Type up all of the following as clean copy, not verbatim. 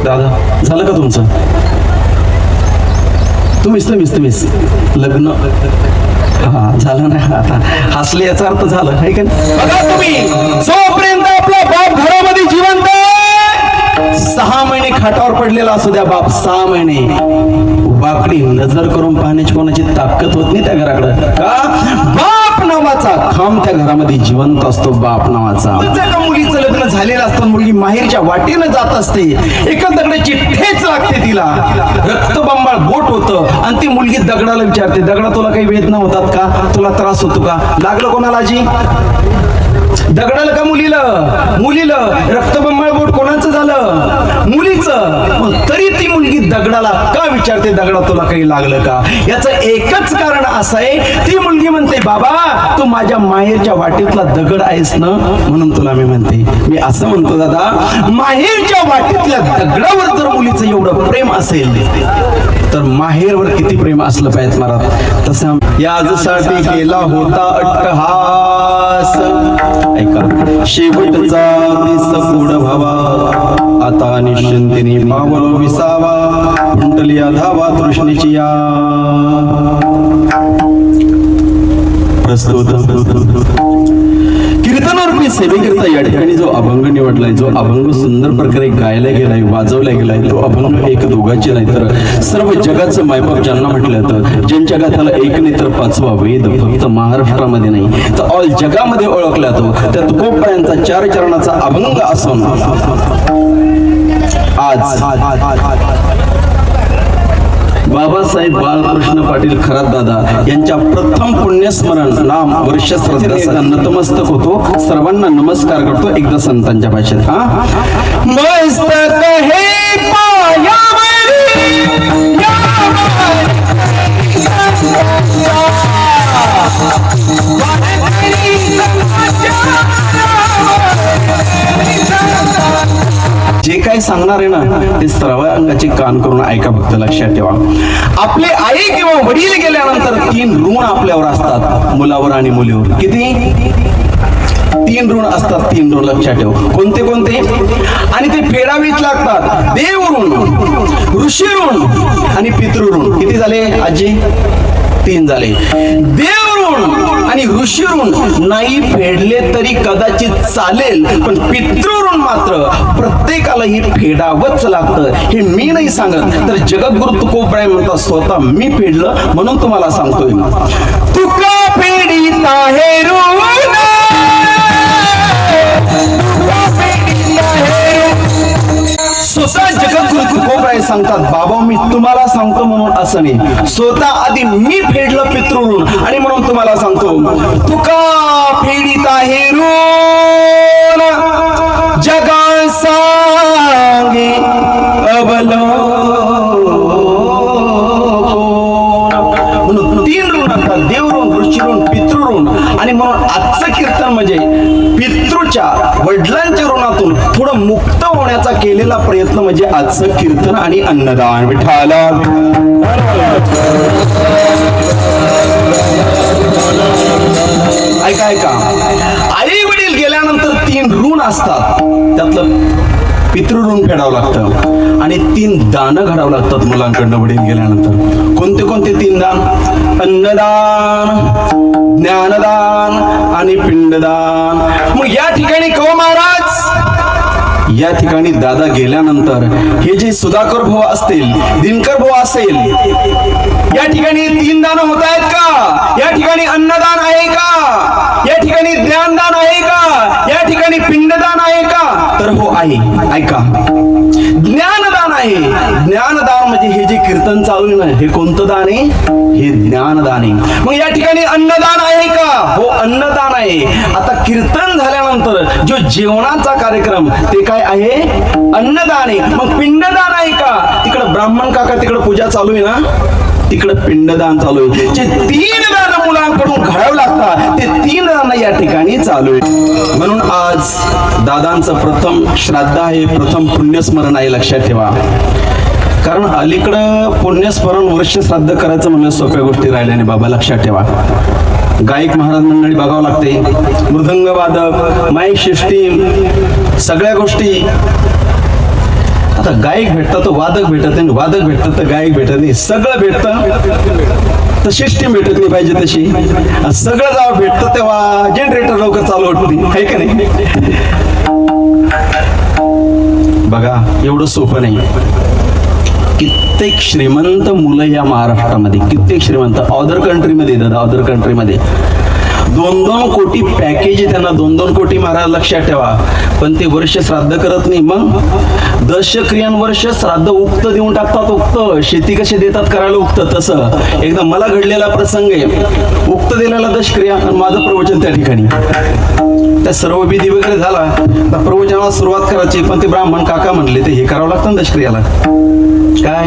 दादा झालं का तुमचं? तुम्हीच लग्न हा झालं नाही. आता हसले याचा अर्थ झालं आहे का नाही? बघा तुम्ही, जोपर्यंत आपला बाप घरामध्ये जिवंत 6 महिने खाटावर पडलेला असू द्या बाप, 6 महिने वाकडी नजर करून पाहण्याची कोणाची ताकद होत नाही त्या घराकडे. का? बाप नावाचा खांब त्या घरामध्ये जिवंत असतो. बाप नावाचा जर का मुलीचं लग्न झालेलं असतं, मुलगी माहेरच्या वाटेनं जात असते, एका दगडाची ठेच लागते तिला, रक्तबंबाळ बोट होतं आणि ती मुलगी दगडाला विचारते, दगडा तुला काही वेदना होतात का? तुला त्रास होतो का? लागलं कोणाला आजी? दगडाला का मुलीला रक्तबंबाळ बोट कोणाचं झालं? मुलीचं. तरी ती मुलगी दगडाला का विचारते, दगडा तुला काही लागलं का? याचं एकच कारण असं आहे, ती मुलगी म्हणते बाबा तू माझ्या माहेरच्या वाटेतला दगड आहेस ना, म्हणून तुला मी म्हणते. मी असं म्हणतो दादा, माहेरच्या वाटेतल्या दगडावर जर मुलीचं एवढं प्रेम असेल तर माहेरवर किती प्रेम असलं पाहिजे महाराज. तसं याजसाठी केला होता अट्टहास, ऐका शेवटचा दिस भावा, आता निश्चिंतीने पावलो विसावा, कुंडली धावा तृष्णेची या. प्रस्तुत कीर्तनारूपी सेवेकरिता या ठिकाणी जो अभंग निवडलाय, जो अभंग सुंदर प्रकारे गायला गेलाय, वाजवला गेलाय, तो अभंग एक दोघांचे नाही तर सर्व जगाचं मायबाप ज्यांना म्हटलं जातं, ज्यांच्या गाथाला एक नाही तर 5वा वेद फक्त महाराष्ट्रामध्ये नाही तर ऑल जगामध्ये ओळखला जातो, त्या तुकोबायांचा 4 चरणाचा अभंग असून आज बाबासाहेब बाळकृष्ण पाटील खरात दादा यांच्या प्रथम पुण्यस्मरण नाम वर्ष श्रद्धा नतमस्तक होतो. सर्वांना नमस्कार करतो एकदा संतांच्या भाषेत. हा मस्तक हे पायावरी जे काही सांगणार आहे ना ते सर्वांगाचे कान करून ऐका, फक्त लक्षात ठेवा. आपले आई किंवा वडील गेल्यानंतर 3 ऋण आपल्यावर असतात, मुलावर आणि मुलीवर. किती? 3 ऋण असतात. 3 ऋण लक्षात ठेव. कोणते कोणते? आणि ते फेडावीच लागतात. देव ऋण, ऋषी ऋण आणि पितृ ऋण. किती झाले आजी? 3 झाले. देव ऋण आणि ऋषी ऋण नाही फेडले तरी कदाचित चालेल, पण पितृऋण मात्र प्रत्येकालाही फेडावंच लागतं. हे मी नाही सांगत, तर जगद्गुरु तुकोबाराय म्हणतात स्वतः मी फेडलं म्हणून तुम्हाला सांगतोय. तुका फेडीता हे ऋण, स्वतः जगद्गुरु तुकोबाराय सांगतात बाबा मी तुम्हाला सांगतो म्हणून असं नाही, स्वतः आधी मी फेडलं पितृऋण आणि म्हणून तुम्हाला सांगतो. तुका फेडीता हे ऋण जगा सांगे अवलोकन. म्हणून 3 ऋण असतात, देवऋण, ऋषीऋण, पितृऋण. आणि म्हणून आजचं कीर्तन म्हणजे पितृच्या वडिलांच्या ऋणातून थोडं मुक्त होण्याचा केलेला प्रयत्न म्हणजे आजचं कीर्तन आणि अन्नदान. विठाला ऐका, आई वडील गेल्यानंतर 3 ऋण असतात, त्यातलं पितृऋण फेडावं लागतं आणि 3 दानं घडावं लागतात मुलांकडनं वडील गेल्यानंतर. कोणते कोणते 3 दान? अन्नदान, ज्ञानदान आणि पिंडदान. मग या ठिकाणी कहो महाराज, या ठिकाणी दादा गेल्यानंतर हे जे सुधाकर भाऊ असतील, दिनकर भाऊ असेल, या ठिकाणी 3 दान होत आहेत का? या ठिकाणी अन्नदान आहे का? या ठिकाणी ज्ञानदान आहे का? या ठिकाणी पिंडदान आहे का? तर हो आहे. ऐका, ज्ञानदान आहे. ज्ञानदान म्हणजे हे जे कीर्तन चालू आहे ना, हे कोणतं दान आहे? हे ज्ञानदान आहे. मग या ठिकाणी अन्नदान आहे का? हो अन्नदान आहे. आता कीर्तन झाल्यानंतर जो जेवणाचा कार्यक्रम ते काय आहे? अन्नदान आहे. मग पिंडदान आहे का? तिकडे ब्राह्मण काका तिकडे पूजा चालू आहे ना, तिकडे पिंडदान चालू आहे. जे 3 दान मुलांकडून घडावं लागतात ते 3 दान या ठिकाणी चालू आहे. म्हणून आज दादांचं प्रथम श्राद्ध आहे, प्रथम पुण्यस्मरण आहे. लक्षात ठेवा, कारण अलीकडं पुण्यस्मरण वर्ष श्राद्ध करायचं म्हणलं सोप्या गोष्टी राहिल्या नाही बाबा. लक्षात ठेवा, गायक महाराज मंडळी बघावं लागते, मृदंग वादक, माईक सिस्टीम, सगळ्या गोष्टी. आता गायक भेटतं तर वादक भेटत नाही, वादक भेटतं तर गायक भेटत नाही, सगळं भेटतं तर सिस्टीम भेटत नाही पाहिजे तशी. सगळं जेव्हा भेटतं तेव्हा जनरेटर लवकर चालू होत नाही, आहे का नाही? बघा एवढं सोपं नाही. कित्येक श्रीमंत मुलं या महाराष्ट्रामध्ये, कित्येक श्रीमंत अदर कंट्रीमध्ये येतात, अदर कंट्रीमध्ये 2-2 कोटी पॅकेज आहे त्यांना, 2-2 कोटी महाराज लक्षात ठेवा. पण ते वर्ष श्राद्ध करत नाही. मग दशक्रियांवर्ष श्राद्ध उक्त देऊन टाकतात. उक्त शेती कशी देतात करायला उक्त, तसं एकदा मला घडलेला प्रसंग आहे. उक्त दिलेला दशक्रिया आणि माझं प्रवचन त्या ठिकाणी. त्या सर्व विधी वगैरे झाला, तर प्रवचनाला सुरुवात करायची, पण ते ब्राह्मण काका म्हणले ते हे करावं लागतं ना दशक्रियाला, काय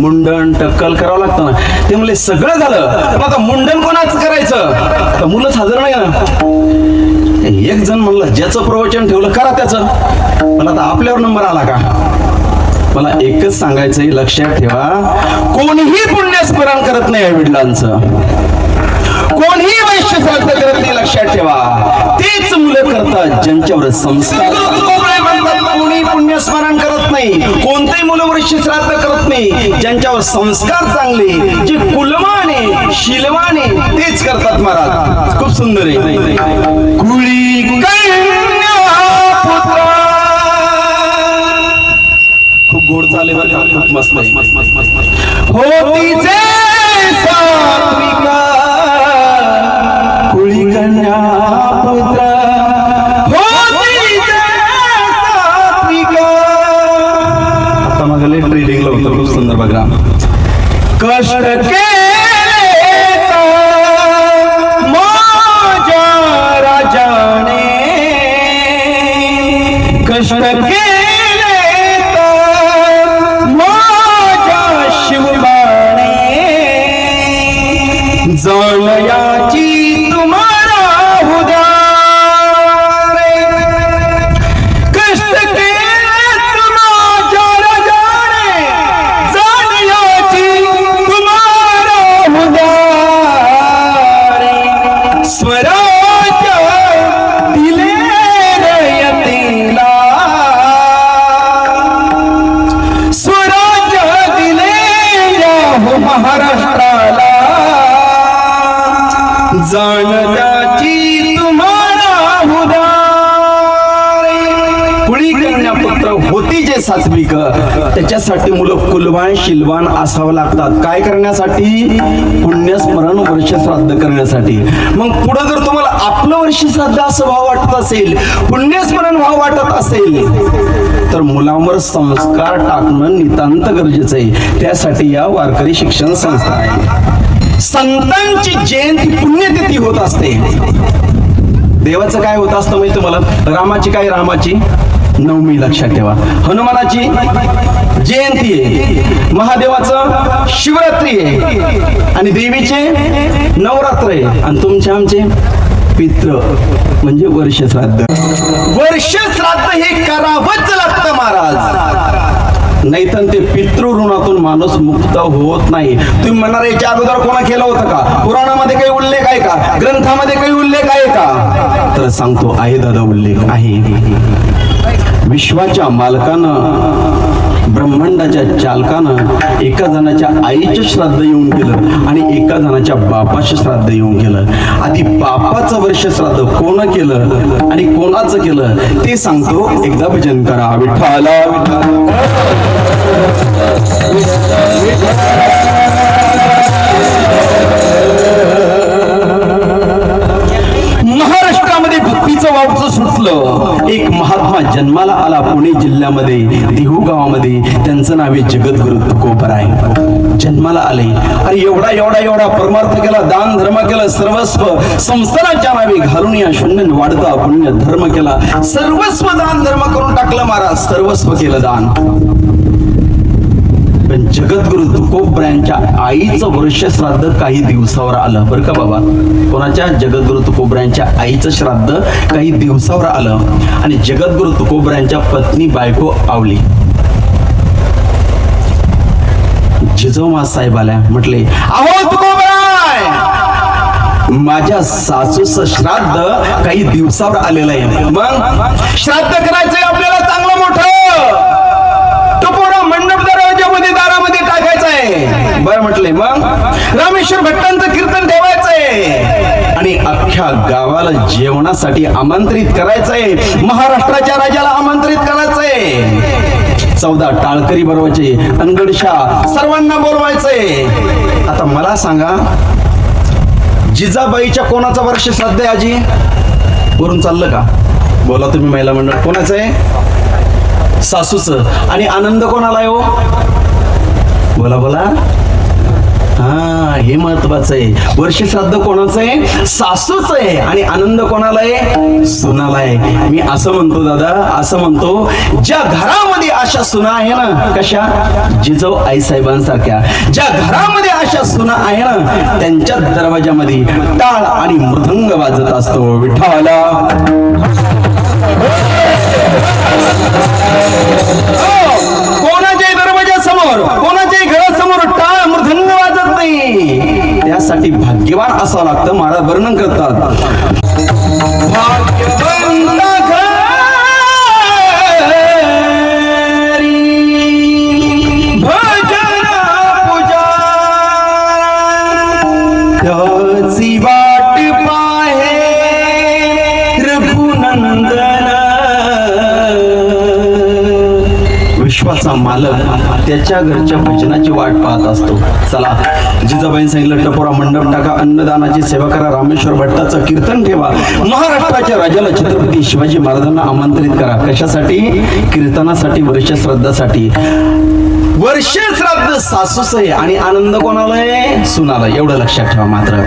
मुंडन टक्कल करावं लागतं ना. ते म्हणले सगळं झालं, आता मुंडन कोणाच करायचं, तर मुलंच हजर नाही ना. एक जण म्हणलं ज्याचं प्रवचन ठेवलं करा त्याचं, पण आता आपल्यावर नंबर आला का? मला एकच सांगायचंय, लक्षात ठेवा, कोणीही पुण्यस्मरण करत नाही आई वडिलांचं, कोणीही वैश्य श्राद्ध करत नाही, लक्षात ठेवा. तेच मुलं करतात ज्यांच्यावर संस्कार. कोणी पुण्यस्मरण करत नाही, कोणतेही मुलं वैश्य श्राद्ध करत नाही, ज्यांच्यावर संस्कार चांगले, जे कुलवाने शीलवाने तेच करतात महाराज. खूप सुंदर आहे. कुळी कन्या पुत्र, खूप गोड चाले बरं का, खूप मस्त होतीचे सात्विका, कुळी कन्या पुत्र होतीचे सात्विका. आता मग ट्रेडिंगला होतं, खूप सुंदर बघा. कष्ट केले माझ्या राजाने, कष्ट केले माझ्या शिवबाने, जाणयाची तुम्हाला उदार, कष्ट केले माझ्या राजाने, जाणयाची तुम्हाला उदार, स्वराज्य दिले रयतेला, स्वराज्य दिले या महाराष्ट्राला, जाणत्याची तुम्हाला उदार. कुळी कन्या पुत्र होती जे सात्विक, त्याच्यासाठी मुलं कुलवान शीलवान असावं लागतात. काय करण्यासाठी? पुण्यस्मरण वर्ष श्राद्ध करण्यासाठी. मग पुढे जर तुम्हाला आपलं वर्ष श्राद्ध असं भाव वाटत असेल, पुण्यस्मरण भाव वाटत असेल, तर मुलांवर संस्कार टाकणं नितांत गरजेचं आहे. त्यासाठी या वारकरी शिक्षण संस्था आहे. संतांची जयंती पुण्यतिथी होत असते. देवाचं काय होत असतं माहिती तुम्हाला? रामाची काय? रामाची नवमी, लक्षात ठेवा. हनुमानाची जयंती आहे, महादेवाचं शिवरात्री आहे, आणि देवीचे नवरात्र आहे, आणि तुमचे आमचे पित्र म्हणजे वर्ष श्राद्ध. वर्ष श्राद्ध हे करावंच लागतं महाराज, नाही तर ते पितृ ऋणातून माणूस मुक्त होत नाही. तुम्ही म्हणणार याच्या अगोदर कोणा केलं होतं का? पुराणामध्ये काही उल्लेख आहे का? ग्रंथामध्ये काही उल्लेख आहे का? तर सांगतो, आहे दादा, उल्लेख आहे. विश्वाच्या मालकानं, ब्रह्मांडाच्या चालकानं एका जणाच्या आईचं श्राद्ध येऊन केलं आणि एका जणाच्या बापाचं श्राद्ध येऊन केलं. आधी बापाचं वर्ष श्राद्ध कोण केलं आणि कोणाचं केलं ते सांगतो. एकदा भजन करा. विठ्ठला महाराष्ट्रामध्ये भक्तीचं वावचं सुटलं. एक महात्मा जन्माला आला पुणे जिल्ह्यामध्ये, देहू गावामध्ये. त्यांचं नाव आहे जगद्गुरु तुकोबराय. जन्माला आले, अरे एवढा एवढा एवढा परमार्थ केला, दान धर्म केला, सर्वस्व संस्थानाच्या नावे घालून या शून्य वाढता पुण्य धर्म केला. सर्वस्व दान धर्म करून टाकलं महाराज, सर्वस्व केलं दान. पण जगद्गुरु तुकोबरायांच्या आईचं वर्ष श्राद्ध काही दिवसावर आलं बरं का बाबा. कोणाच्या? जगद्गुरु तुकोबरायांच्या आईचं श्राद्ध काही दिवसावर आलं. आणि जगद्गुरु तुकोबरायांच्या पत्नी बायको आवली. जिजाऊ साहेब आल्या, म्हटले, अहो तुकोबराय, माझ्या सासूचं श्राद्ध काही दिवसावर आलेलं आहे. मग श्राद्ध करायचंय आपल्याला चांगलं मोठं. बरं म्हटलंय. मग रामेश्वर भट्टांचं कीर्तन ठेवायचंय आणि अख्ख्या गावाला जेवणासाठी आमंत्रित करायचंय. महाराष्ट्राच्या राजाला आमंत्रित करायचंय. 14 टाळकरी बरोबरचे अनगडशा सर्वांना बोलवायचंय. आता मला सांगा, जिजाबाईच्या कोणाचं वर्ष श्राद्ध आहे आजी? वरून चाललं का? बोला तुम्ही महिला मंडळ. कोणाचं आहे? सासूचं. आणि आनंद कोणाला आहे हो? बोला बोला. हा, हे महत्वाचं आहे. वर्ष श्राद्ध कोणाचं आहे? सासूच आहे. आणि आनंद कोणाला आहे? सुनाला आहे. मी असं म्हणतो दादा, असं म्हणतो, ज्या घरामध्ये अशा सुना आहे ना, कशा? जिजाऊ आईसाहेबांसारख्या ज्या घरामध्ये अशा सुना आहे ना, त्यांच्या दरवाजामध्ये टाळ आणि मृदंग वाजत असतो. विठ्ठला कोणाच्याही दरवाजासमोर, कोणाच्याही घरासमोर टाळ मृदंग वाजत नाही. त्यासाठी भाग्यवान असावं लागतं. महाराज वर्णन करतात, विश्वाचा मालक त्याच्या घरच्या भजनाची वाट पाहत असतो. चला, जिजाबाईंनी सांगितलं, टपोरा मंडप टाका, अन्नदानाची सेवा करा, रामेश्वर भट्टाचं कीर्तन ठेवा, महाराष्ट्राच्या राजाला छत्रपती शिवाजी महाराजांना आमंत्रित करा. कशासाठी? कीर्तनासाठी, वर्ष श्राद्धासाठी. वर्ष श्राद्ध सासूच आहे आणि आनंद कोणाला आहे? सुनाला. एवढं लक्षात ठेवा. मात्र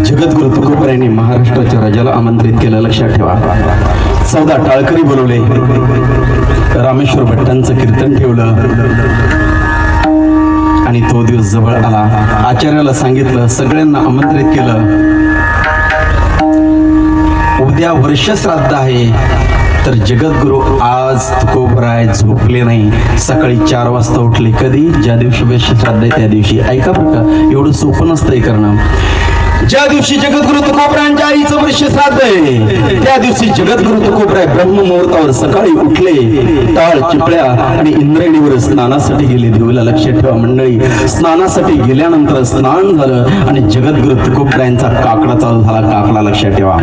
जगद्गुरु तुकोबरायांनी महाराष्ट्राच्या राजाला आमंत्रित केलं. लक्षात ठेवा. 14 टाळकरी बोलवले, रामेश्वर भट्टांचं कीर्तन ठेवलं आणि तो दिवस जवळ आला. आचार्याला सांगितलं, सगळ्यांना आमंत्रित केलं. उद्या वर्ष श्राद्ध आहे. तर जगद्गुरु आज तुकोबराय झोपले नाही. सकाळी 4 वाजता उठले. कधी? ज्या दिवशी वर्ष श्राद्ध आहे त्या दिवशी. ऐका बरं का, एवढं सोपं नसतंय करणं. ज्या दिवशी जगद्गुरु तुकोबरायांच्या आईचं वर्ष श्राद्ध आहे त्या दिवशी जगद्गुरु तुकोबराय ब्रह्ममुहूर्तावर सकाळी उठले, टाळ चिपळ्या आणि इंद्रायणीवर स्नानासाठी गेले. देवीला लक्षात ठेवा मंडळी, स्नानासाठी गेल्यानंतर स्नान झालं आणि जगद्गुरु तुकोबरायांचा काकडा चालू झाला. काकडा लक्षात ठेवा.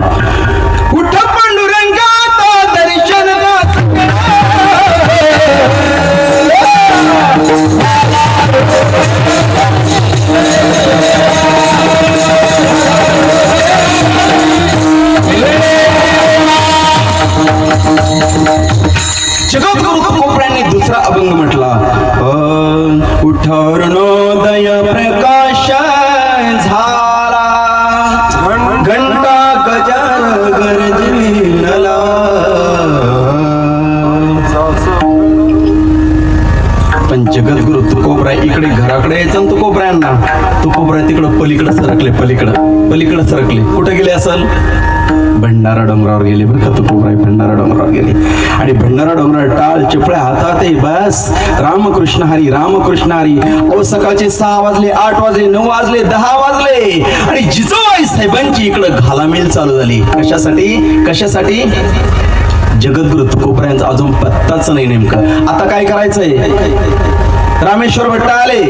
उठ पांडुरंगा दर्शन जगद्गुरु तुकोबरायांनी दुसरा अभंग म्हटला, उठर्णोदय प्रकाश झाला, घंटा गजर गरजिनला. पण जगद्गुरु तुकोबराय इकडे घराकडे यायचं ना तुकोबरायांना. तुकोबराय तिकडं पलीकडे सरकले. पलीकडे सरकले. कुठे गेले असेल? भंडारा डोंगरावर गेले. बरं का, तुकोबराय भंडारा डोंगरावर गेले आणि भंडारा डोंगरावर टाळ चिपळ्या हातात आहे. बस रामकृष्ण हरी, रामकृष्ण हरी. अहो, सकाळचे 6 वाजले, 8 वाजले, 9 वाजले, 10 वाजले आणि जिजाबाई साहेबांची इकडं घालामेल चालू झाली. कशासाठी? जगद्गुरु तुकोबरायांचा अजून पत्ताच नाही नेमकं. आता काय करायचंय? रामेश्वर भट्ट आले,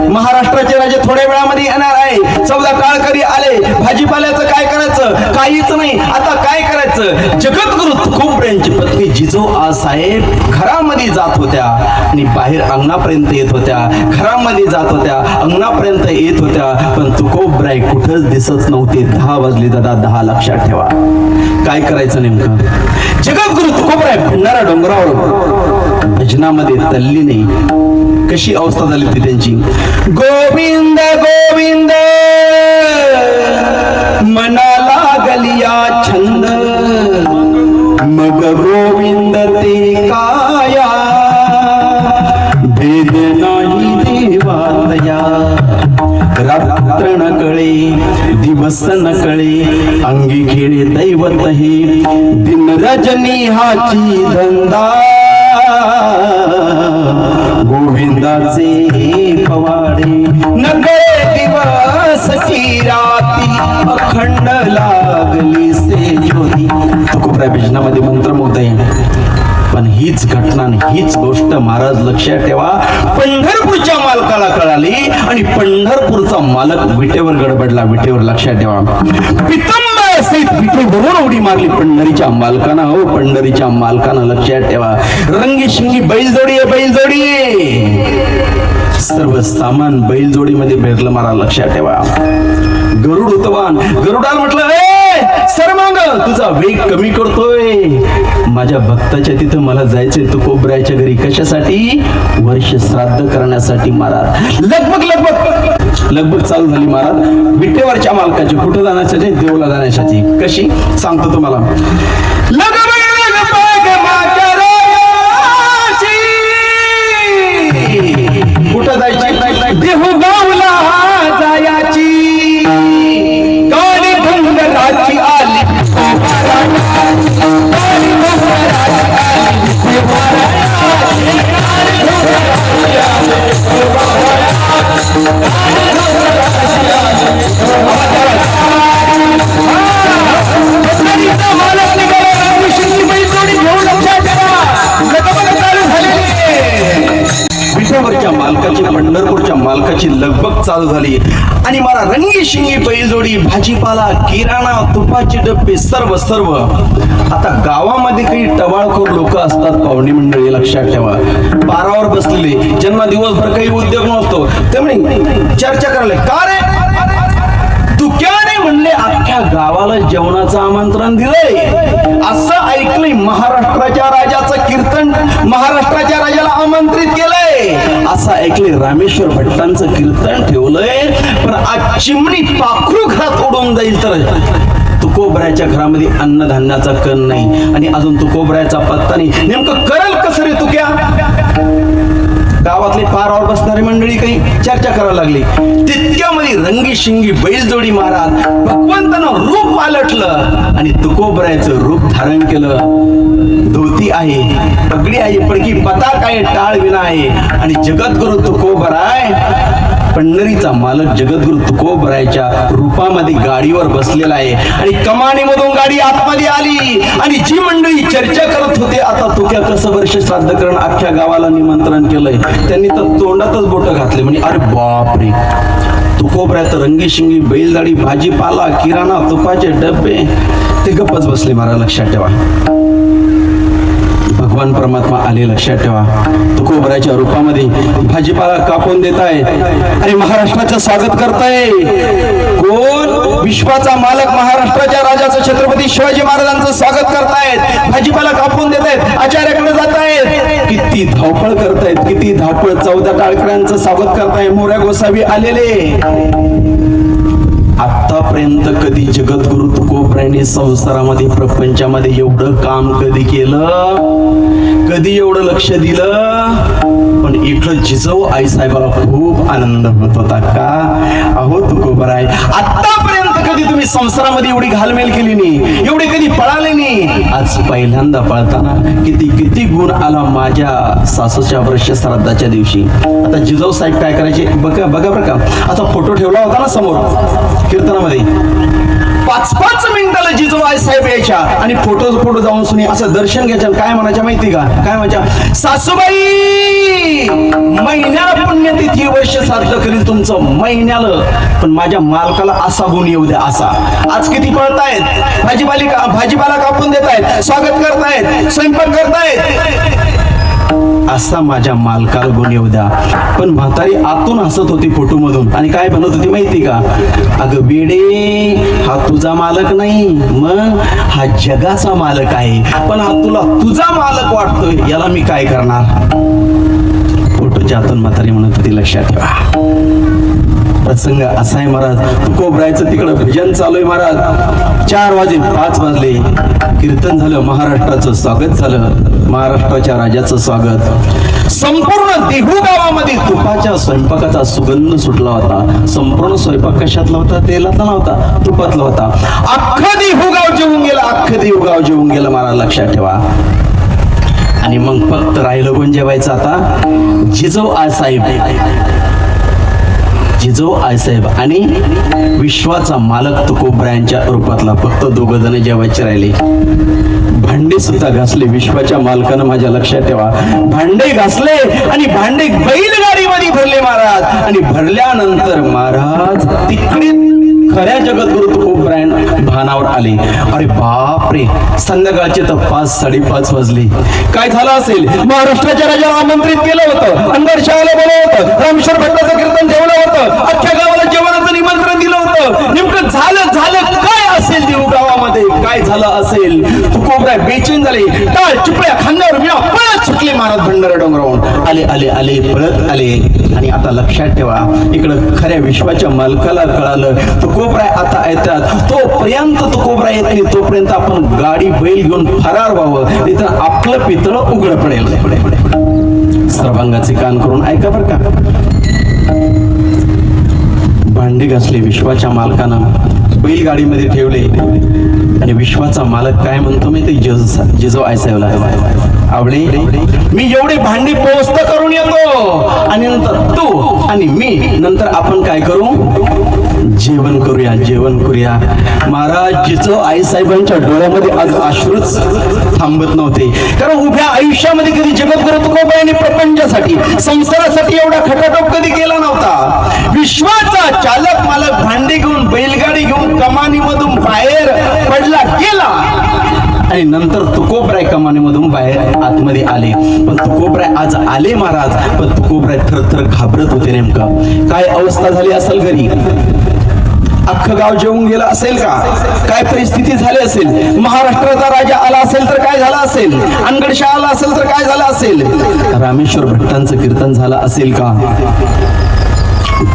महाराष्ट्राचे राजे थोड्या वेळामध्ये येणार आहे. 14 टाळकरी आले. भाजीपाल्याचं काय करायचं? काहीच नाही. आता काय करायचं? जगद्गुरु तुकोबरायांची पत्नी जिजाऊ साहेब घरामध्ये जात होत्या आणि बाहेर अंगणापर्यंत येत होत्या. घरामध्ये जात होत्या, अंगणापर्यंत येत होत्या, पण तुकोबराय कुठंच दिसत नव्हते. 10 वाजले दादा, 10. लक्षात ठेवा. काय करायचं नेमकं? जगद्गुरु तुकोबराय भंडारा डोंगरावर भजनामध्ये तल्लीन. कशी अवस्था झाली ती त्यांची? गोविंद गोविंद मनाला गलिया छंद, मग गोविंद ते काया, भेद नाही देवातया. रात्र न कळे, दिवस न कळे, अंगी खेळे दैवत हे, दिन रजनी हाची धंदा, गोविंदाचे पवाडे. नकळे दिवस की राती, अखंड लागली से ज्योती. तुकोबराय भजनामध्ये मंत्रमुग्ध आहे. पण हीच घटना हीच गोष्ट महाराज लक्षात ठेवा पंढरपूरच्या मालकाला कळाली आणि पंढरपूरचा मालक विटेवर गडबडला. विटेवर लक्षात ठेवा पितंबर सहित विटेवरून उडी मारली पंढरीच्या मालकानं. हो पंढरीच्या मालकानं लक्षात ठेवा रंगीशिंगी बैलजोडी आहे बैलजोडी. सर्व सामान बैलजोडीमध्ये भेटलं मला लक्षात ठेवा. गरुड उत्तवान गरुडाला म्हटलं सर माग तुझा वेग कमी करतोय. माझ्या भक्ताच्या तिथं मला जायचंय तुकोबरायच्या घरी. कशासाठी? वर्ष श्राद्ध करण्यासाठी. महाराज लगबग चालू झाली महाराज विटेवरच्या मालकाची. कुठं जाण्यासाठी? देवला जाण्यासाठी. कशी सांगतो तुम्हाला. कुठं जायची? देहुगावला जायाची. काळी भंगराची आली विटेवरच्या मालकाची पंढरपूरच्या मालकाची लगबग चालू झाली आणि मला रंगी शिंगी बैलजोडी भाजीपाला किराणा तुपाचे डब्बे सर्व सर्व. आता गावामध्ये काही टवाळखोर लोक असतात पाहुणे मंडळी लक्षात ठेवा. पारावर बसलेले ज्यांना दिवसभर काही उद्योग नसतो त्यामुळे चर्चा करायला का रे तू क्या नाही म्हणले अख्ख्या गावाला जेवणाचं आमंत्रण दिलंय. असं ऐकलंय महाराष्ट्राच्या राजाचं कीर्तन महाराष्ट्राच्या राजाला आमंत्रित केलंय. असं ऐकलंय रामेश्वर भट्टांचं कीर्तन ठेवलंय. पण आज चिमणी पाखरू घरात उडून जाईल तर तुकोबरायच्या घरामध्ये अन्नधान्याचा कण नाही आणि अजून तुकोबरायचा पत्ता नाही. नेमकं करल कसं रे तुक्या? गावातली पारावर बसणारी मंडळी काही चर्चा करायला लागली. तितक्यामध्ये रंगी शिंगी बैलजोडी महाराज भगवंतानं रूप पालटलं आणि तुकोबरायचं रूप धारण केलं. धोती आहे पगडी आहे पडकी पताक आहे टाळ विना आहे आणि जगद्गुरु तुकोबराय पंढरीचा मालक जगद्गुरु तुकोबरायच्या रूपामध्ये गाडीवर बसलेला आहे आणि कमानीमधून गाडी आतमध्ये आली आणि जी मंडळी चर्चा करत होते आता तुक्या कसं वर्ष श्राद्ध करण अख्ख्या गावाला निमंत्रण केलंय त्यांनी तर तोंडातच बोट घातले. म्हणजे अरे बापरे तुकोबरायचं रंगी शिंगी बैलगाडी भाजीपाला किराणा तुपाचे डब्बे. ते गप्पच बसले. मला लक्षात ठेवा भगवान परमात्मा आले. लक्षात ठेवा तुकोबरायच्या रूपामध्ये भाजीपाला कापून देत आहे आणि महाराष्ट्राचं स्वागत करताय. कोण? विश्वाचा मालक महाराष्ट्राच्या राजाचं छत्रपती शिवाजी महाराजांचं स्वागत करतायत. भाजीपाला कापून देत आहेत. आचार्याकडे जात आहेत. किती धावपळ करतायत किती धावपळ. 14 टाळकऱ्यांचं स्वागत करताय. मोऱ्या गोसावी आलेले. आतापर्यंत कधी जगद्गुरु तुकोबरायने संसारामध्ये प्रपंचामध्ये एवढं काम कधी केलं? कधी एवढं लक्ष दिलं? पण इकडं जिजाऊ आई साहेबाला खूप आनंद होत होता. का? अहो तुकोबराय आतापर्यंत कधी तुम्ही संसारामध्ये एवढी घालमेल केली नाही एवढे कधी पळाले नाही. आज पहिल्यांदा पळताना किती गुण आला माझ्या सासूच्या वर्ष श्राद्धाच्या दिवशी. आता जिजाऊ साहेब काय करायचे बघा बरं का. असा फोटो ठेवला होता ना समोर कीर्तनामध्ये 5-5 मिनिटाला जिजाऊ आई साहेब यायच्या आणि फोटो जाऊन सुनी असं दर्शन घ्यायचं. काय म्हणायच्या माहिती का? काय म्हणायच्या? सासूबाई महिन्याला पुण्यतिथी वर्ष श्राद्ध करील तुमचं महिन्याला पण माझ्या मालकाला असा गुण येऊ द्या असा. आज किती पळतायत भाजीपाला कापून देत आहेत स्वागत करतायत स्वयंपाक करतायत असा माझ्या मालकाला गुण येऊ द्या. पण म्हातारी आतून हसत होती फोटो मधून आणि काय बनत होती माहिती का? अगं बेडे हा तुझा मालक नाही मग हा जगाचा मालक आहे. पण हा तुला तुझा मालक वाटतोय याला मी काय करणार? फोटोच्या आतून म्हातारी म्हणत होती. लक्षात ठेवा प्रसंग असा आहे महाराज. तुकोबरायचं तिकडं भजन चालू आहे महाराज. 4 वाजले 5 वाजले कीर्तन झालं. महाराष्ट्राचं स्वागत झालं. महाराष्ट्राच्या राजाचं स्वागत. संपूर्ण देहू गावामध्ये तुपाच्या स्वयंपाकाचा सुगंध सुटला होता. संपूर्ण स्वयंपाक कशातला होता? तेलातला नव्हता तुपातला होता. अख्खं देहू गाव जेवून गेलं. अख्खं देहू गाव जेवून गेलं महाराज. लक्षात ठेवा. आणि मग फक्त राहिलं कोण जेवायचं आता? जिजाऊ आई साहेब. जिजो आईसाहेब आणि विश्वाचा मालक तुकोबरायांच्या रूपातला फक्त दोघं जण जेवायचे राहिले. भांडे सुद्धा घासले. विश्वाच्या मालकानं, माझ्या लक्षात ठेवा, भांडे घासले आणि भांडे बैलगाडीमध्ये भरले महाराज. आणि भरल्यानंतर महाराज तिकडे खऱ्या जगद्गुरु तुकोबरायन भानावर आले. अरे बापरे, संध्याकाळचे तर 5-5:30 वाजले. काय झालं असेल? महाराष्ट्राच्या राजाला आमंत्रित केलं होतं, अंगरशाला बोलवलं होतं, रामेश्वर भट्टाचं कीर्तन ठेवलं होतं, अख्ख्या गावाला जेवणाचं निमंत्रण दिलं होतं. नेमकं झालं काय असेल देऊ गावामध्ये? काय झालं असेल? तुकोबराय बेचैन झाले. टाळ चिपळ्या खांद्यावर मिळा पळत सुटले महाराज. भंडारा डोंगरावरून आले पळत आले. आणि आता लक्षात ठेवा, इकडं खऱ्या विश्वाच्या मालकाला कळालं तुकोबराय आता येतात. तोपर्यंत तुकोबराय येत नाही, तोपर्यंत आपण गाडी बैल घेऊन फरार व्हावं, तिथं आपलं पितळ उघड पडेल. सर्वांगाचे कान करून ऐका बरं का. भांडे घासले विश्वाच्या मालकानं, बैलगाडीमध्ये ठेवले. आणि विश्वाचा मालक काय म्हणतो मी ते जिजो आईसाहेबला, आवळे मी एवढे भांडी पोहोचत करून येतो आणि नंतर तू आणि मी नंतर आपण काय करू? जेवण करूया. महाराज जिजो आईसाहेबांच्या डोळ्यामध्ये आज अश्रूच थांबत नव्हते. कारण उभ्या आयुष्यामध्ये कधी जगद्गुरु तुकोबरायांनी प्रपंचासाठी, संसारासाठी एवढा खटाटोप कधी केला नव्हता. विश्वाचा चालक मालक भांडी घेऊन, बैलगाडी घेऊन कमानीमधून बाहेर पडला गेला. आणि नंतर तुकोबराय कमानीमधून बाहेर आतमध्ये आले. पण तुकोबराय आज आले महाराज, पण तुकोबराय थरथर घाबरत होते. नेमकं काय अवस्था झाली असेल घरी? अख्खं गाव जेवून गेलं असेल का? काय परिस्थिती झाली असेल? महाराष्ट्राचा राजा आला असेल तर काय झालं असेल? अनगडशाह आला असेल तर काय झालं असेल? रामेश्वर भट्टांचं कीर्तन झालं असेल का?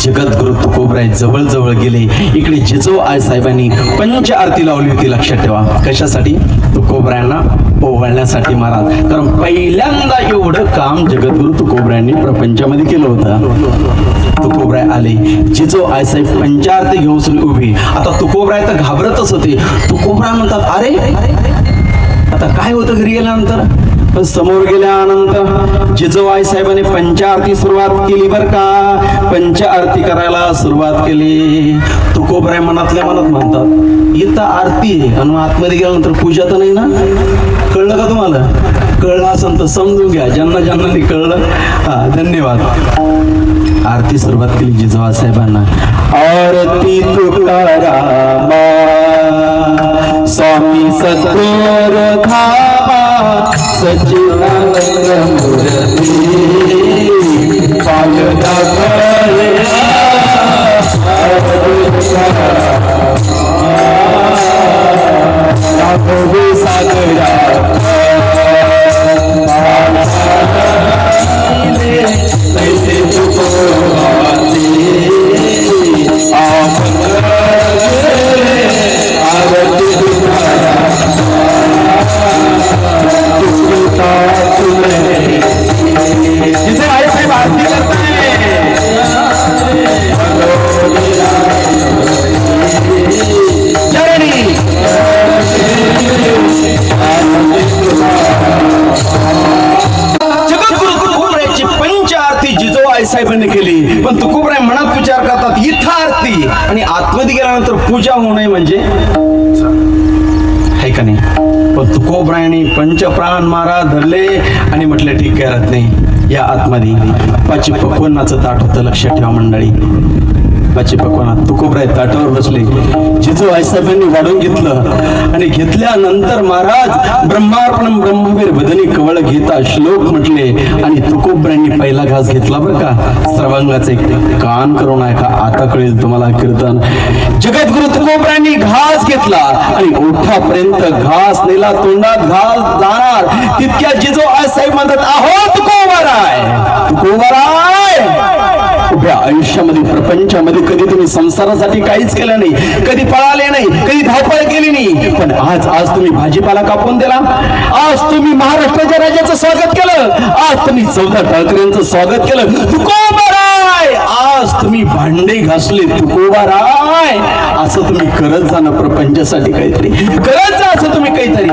जगद्गुरु तुकोबराय जवळ गेले. इकडे जिजो आईसाहेबांनी पंच आरती लावली होती. लक्षात ठेवा, कशासाठी? तुकोबरायांना ओवाळण्यासाठी महाराज. कारण पहिल्यांदा एवढं काम जगद्गुरु तुकोबरायांनी प्रपंचामध्ये केलं होतं. तुकोबराय आले, जिजो आईसाहेब पंचारती घेऊन उभी. आता तुकोबराय तर घाबरतच होते. तुकोबराय म्हणतात, अरे आता काय होतं घरी गेल्यानंतर? पण समोर गेल्यानंतर जिजो आईसाहेबांनी पंचाआरती सुरुवात केली बर का. पंचाआरती करायला सुरुवात केली. तुकोबराय मनातल्या मनात म्हणतात, इथं आरती आणि आतमध्ये गेल्यानंतर पूजा तर नाही ना? कळलं का तुम्हाला? कळलं असेल तर समजून घ्या, ज्यांना कळलं. हा, धन्यवाद. आरती सुरुवात केली जिजो आईसाहेबांना. आरती तुकारामा स्वामी सद्गुर धामा सच्चिदानंद मूर्ती पालना करे सागरा साहेबांनी केली. पण तुकोबराय मनात विचार करतात, इथं आरती आणि आतमध्ये गेल्यानंतर पूजा होऊ नये म्हणजे आहे का नाही? पण तुकोबरायांनी पंचप्राण महाराज धरले आणि म्हटले ठीक आहे राहत नाही, या आतमध्ये. पाची पक्वान्नाचं ताट होतं. लक्षात ठेवा मंडळी, पाची पक्वान्नात तुकोबराय ताटावर बसले. जिजो आईसाहेबांनी वाढून घेतलं आणि घेतल्यानंतर महाराज ब्रह्मार्पणम ब्रह्मवीर वदनी कवळ घेता श्लोक म्हटले. आणि तुकोबरायांनी पहिला घास घेतला बरं का. सर्वांगाचे कान करून ऐका, आता कळेल तुम्हाला कीर्तन. जगद्गुरु तुकोबरायांनी घास घेतला आणि ओठापर्यंत घास नेला, तोंडात घास जाणार तितक्या जिजो आईसाहेब म्हणतात, आहो तुकोबराय, उभ्या आयुष्यामध्ये प्रपंचामध्ये कधी तुम्ही संसारासाठी काहीच केलं नाही, कधी पळाले नाही, कधी धावपळ केली नाही. पण आज तुम्ही भाजीपाला कापून दिला. आज तुम्ही महाराष्ट्राच्या राजाचं स्वागत केलं. आज तुम्ही 14 ठाकरेंचं स्वागत केलं. तुकोबराय, आज तुम्ही भांडे घासले. तुकोबराय, असं तुम्ही करत जा ना प्रपंचासाठी, काहीतरी करत जा असं तुम्ही काहीतरी.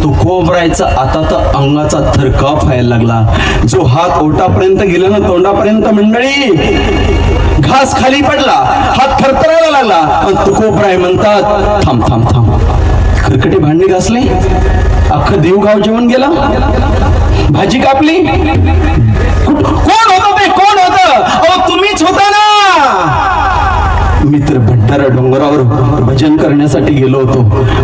तुकोबराय करायचा आता तर अंगाचा थरकाप व्हायला लागला. जो हात ओटापर्यंत गेला ना तोंडापर्यंत मंडळी, घास खाली पडला, हात थरथरायला लागला. आणि तुकोबराय म्हणतात थांब थांब थांब, खरकटे भांडी घासले, अख्खं देवगाव जेवण गेला, भाजी कापली, कोण होतं ते, कोण होतं? अहो तुम्हीच होता ना. मित्र भंडारा डोंगरावर भजन करण्यासाठी गेलो होतो,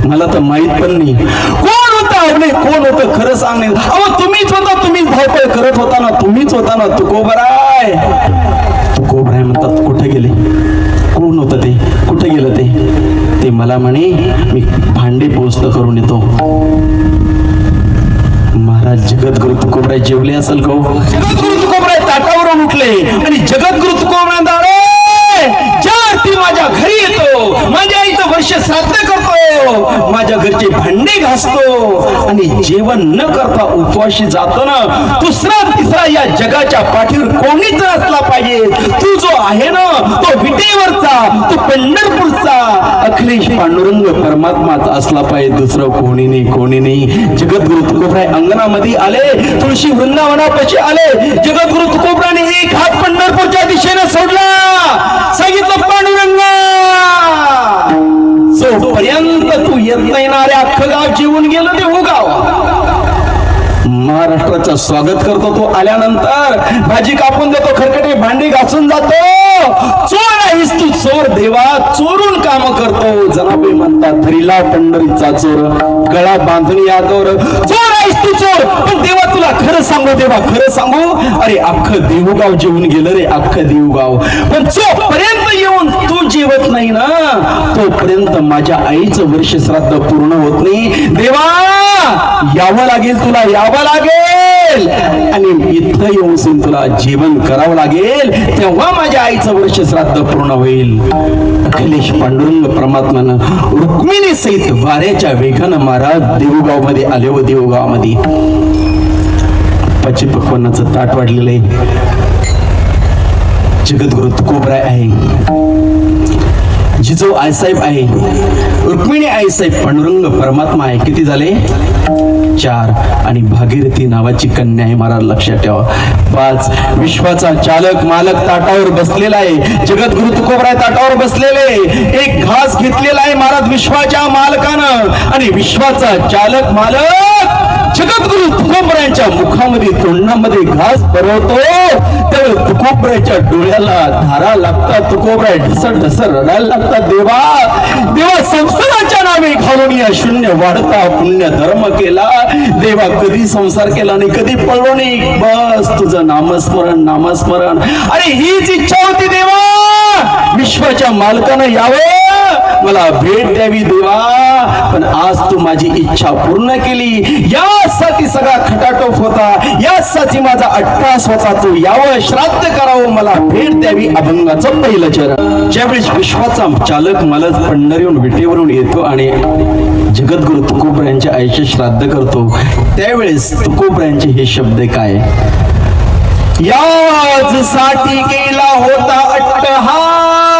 मला तर माहित पण नाही कोण होतं, कोण होतं खरं सांग. अहो तुम्हीच होता, तुम्हीच धावपळ करत होता ना, तुम्हीच होता ना. तुकोबराय, तुकोबराय म्हणतात कुठे गेले, कोण होतं ते, कुठे गेलं ते मला म्हणे मी भांडे पोस्ट करून येतो. महाराज जगद्गुरु तुकोबराय जेवले असेल का? जगद्गुरु तुकोबराय ताटावरून उठले आणि जगद्गुरु तुकोबराय ती माझ्या घरी येतो, माझ्या आईचं वर्ष श्राद्ध करतो, माझ्या घरचे भांडे घासतो आणि जेवण न करता उपवाशी जातो ना. दुसरा तिसरा या जगाच्या पाठीवर कोणीच नसला पाहिजे. तू जो आहे ना तो विटेवरचा, तो पंढरपूरचा अखिलेश पांडुरंग परमात्माच असला पाहिजे, दुसरं कोणी नाही, कोणी नाही. जगद्गुरु तुकोबराय अंगणामध्ये आले, तुळशी वृंदावनापाशी आले. जगद्गुरु तुकोबराने एक हात पंढरपूरच्या दिशेने सोडला, सांगितलं पांडुरंगा जोपर्यंत तू येत नाही ना रे अख्खं गाव जेवून गेलं ते गाव. महाराष्ट्राचं स्वागत करतो तो आल्यानंतर, भाजी कापून देतो, खरकटे भांडी घासून जातो. चोर आहेस तू चोर देवा, चोरून काम करतो. जनाबे म्हणतात धरीला पंढरीचा चोर, गळा बांधून यादवर. चोर आहेस तू चोर, पण देवा तुला खरं सांगू, देवा खरं सांगू, अरे अख्खं देवगाव जेवून गेलं रे, अख्खं देवगाव. पण जोपर्यंत येऊन तू जेवत नाही ना तोपर्यंत माझ्या आईचं वर्ष श्राद्ध पूर्ण होत नाही. देवा यावं लागेल, तुला यावं लागेल आणि इथं येऊन तुला जेवण करावं लागेल, तेव्हा माझ्या आईचं वर्ष श्राद्ध पूर्ण होईल. अखिलेश पांडुरंग परमात्मानं रुक्मिणी सहित वाऱ्याच्या वेगानं महाराज देवगाव मध्ये आले व देवगावामध्ये पक्वानाचं ताट वाढलेलं आहे. जगद्गुरु तुकोबराय आहे, जिजो आईसाहेब आहे, रुक्मिणी आईसाहेब, पांडुरंग परमात्मा आहे. किती झाले? 4. आणि भागीरथी नावाची कन्या आहे. महाराज लक्षात ठेवा. 5. विश्वाचा चालक मालक ताटावर बसलेला आहे. जगद्गुरु तुकोबराय ताटावर बसलेले, एक घास घेतलेला आहे महाराज विश्वाच्या मालकानं, आणि विश्वाचा चालक मालक जगद्गुरु तुकोबरायांच्या मुखामध्ये तोंडामध्ये घास भरवतो. त्यावेळी तुकोबरायच्या डोळ्याला धारा लागतात, तुकोबराय ढसर ढसर रडायला लागतात. देवा देवा संसाराच्या नावे घालून या शून्य वाढता पुण्य धर्म केला. देवा कधी संसार केला नाही, कधी पळलो नाही, बस तुझं नामस्मरण नामस्मरण. अरे हीच इच्छा होती देवा, विश्वाच्या मालकानं यावं, मला भेट द्यावी देवा. पण आज तू माझी इच्छा पूर्ण केली. यासाठी सगळा खटाटोप होता, यासाठी माझा अट्टास होता. तू यावं, श्राद्ध करावं, मला भेट द्यावी. अभंगाचं पहिलं चरण. ज्यावेळेस विश्वाचा चालक मालक पंढरीहून विटेवरून येतो आणि जगद्गुरु तुकोबरायांच्या आईचे श्राद्ध करतो, त्यावेळेस तुकोबरायांचे हे शब्द काय? याच साठी केला होता अट्टहास,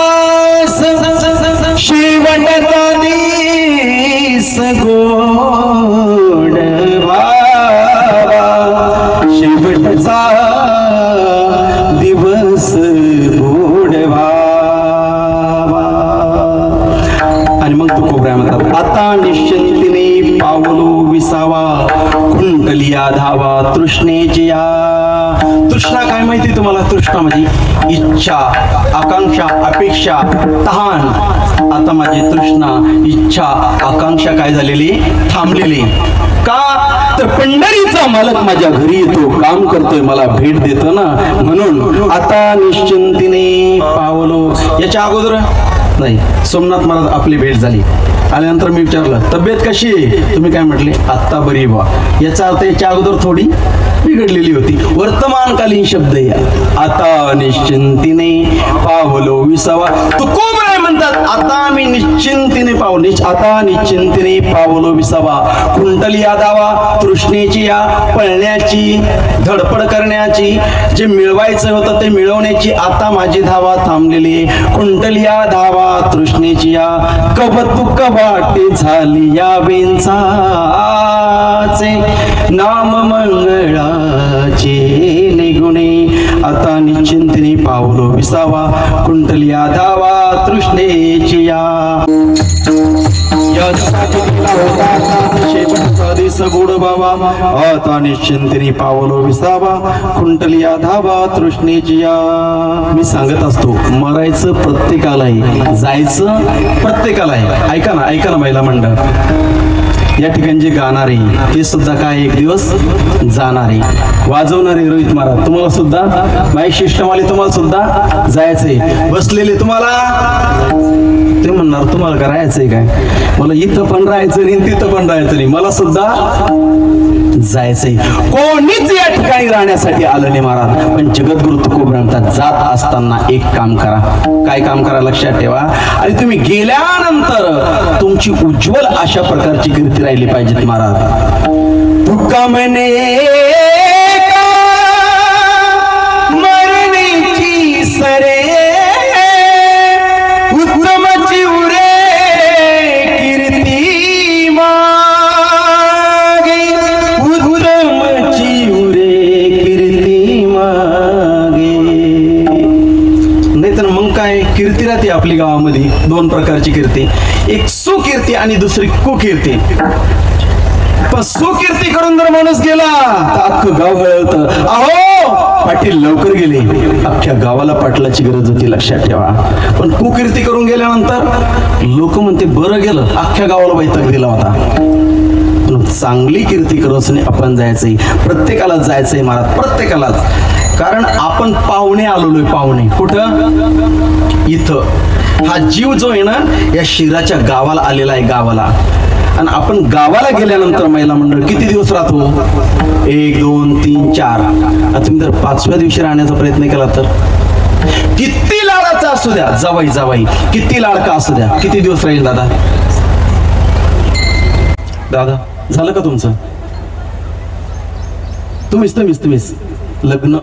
शेवटचा दिस गोड बाबा, शेवटचा दिवस गोड बाबा. आणि मग तुकोबराय म्हणतात आता निश्चिंतीने पावलो विसावा, कुंडलिया धावा तृष्णेची या. तृष्णा काय माहिती तुम्हाला? तृष्णा म्हणजे इच्छा, आकांक्षा, अपेक्षा, तहान. आता माझी तृष्णा, इच्छा, आकांक्षा काय झालेली? थांबलेली. का तर पंढरीचा मालक माझ्या घरी येतो, काम करतोय, मला भेट देतो ना, म्हणून आता निश्चिंतीने पावलो. याच्या अगोदर नाही, सोमनाथ महाराज आपली भेट झाली, आल्यानंतर मी विचारलं तब्येत कशी आहे? तुम्ही काय म्हटले? आत्ता बरी बा. याचा अर्थ याच्या अगोदर थोडी बिघडलेली होती. वर्तमानकालीन शब्द या. आता निश्चिंतीने पावलो विसावा. तुकोबराय म्हणतात आता मी निश्चिंतीने पावलो, आता निश्चिंतीने पावलो विसावा. कुंडली दावा तृष्णेची या, पळण्याची, धडपड करण्याची, जे मिळवायचं होतं ते मिळवण्याची आता माझी धावा थांबलेली. कुंडलिया धावा तृष्णेची या, कवतुक वाटे झाली या बेंचाच. वाचे नाम मंगळाचे निगुणे आता निश्चिंतीने पावलो विसावा कुंटलिया धावा तृष्णेची या गोड बाबा आता निश्चिंतीने पावलो विसावा कुंटलिया धावा तृष्णेची या. मी सांगत असतो मरायचं प्रत्येकाला आहे, जायचं प्रत्येकाला आहे. ऐका ना महिला मंडळ, या ठिकाणी जे गाणारे ते सुद्धा काय एक दिवस जाणारे. वाजवणारे रोहित महाराज तुम्हाला सुद्धा, माईक सिस्टमवाले तुम्हाला सुद्धा जायचंय. बसलेले तुम्हाला ते म्हणणार तुम्हाला करायचंय काय, मला इथं पण राहायचं नाही तिथं पण राहायचं नाही, मला सुद्धा जायचंय. कोणीच या ठिकाणी राहण्यासाठी आलं नाही महाराज. पण जगद्गुरु तुकोबा म्हणतात जात असताना एक काम करा. काय काम करा लक्षात ठेवा. आणि तुम्ही गेल्यानंतर तुमची उज्ज्वल अशा प्रकारची कीर्ती राहिली पाहिजे महाराज. तुका म्हणे मरणीची सरे उत्तमची उरे कीर्ती मागे, उत्तमची उरे कीर्ती मागे. नाही तर मग काय कीर्ती राहते आपली गावामध्ये. दोन प्रकारची कीर्ती, एक सुकीर्ती आणि दुसरी कुकीर्ती. पण सुकीर्ती करून जर माणूस गेला तर अख्खं गाव गळवतं. अहो पाटील लवकर गेले, अख्ख्या गावाला पाटलाची गरज होती लक्षात ठेवा. पण कुकीर्ती करून गेल्यानंतर लोक म्हणते बरं गेलं, अख्ख्या गावाला वैताग दिला होता. चांगली कीर्ती करून आपण जायचंय, प्रत्येकाला जायचंय महाराज, प्रत्येकालाच. कारण आपण पाहुणे आलोय. पाहुणे कुठं? इथं. हा जीव जो आहे ना या शिराच्या गावाला आलेला आहे, गावाला. आणि आपण गावाला गेल्यानंतर महिला मंडळ किती दिवस राहतो? 1 2 3 4. तुम्ही जर 5व्या दिवशी राहण्याचा प्रयत्न केला तर किती लाडाचा असू द्या, जावाई किती लाडका असू द्या, किती दिवस राहील दादा? दादा झालं का तुमचं? तुम्हीच लग्न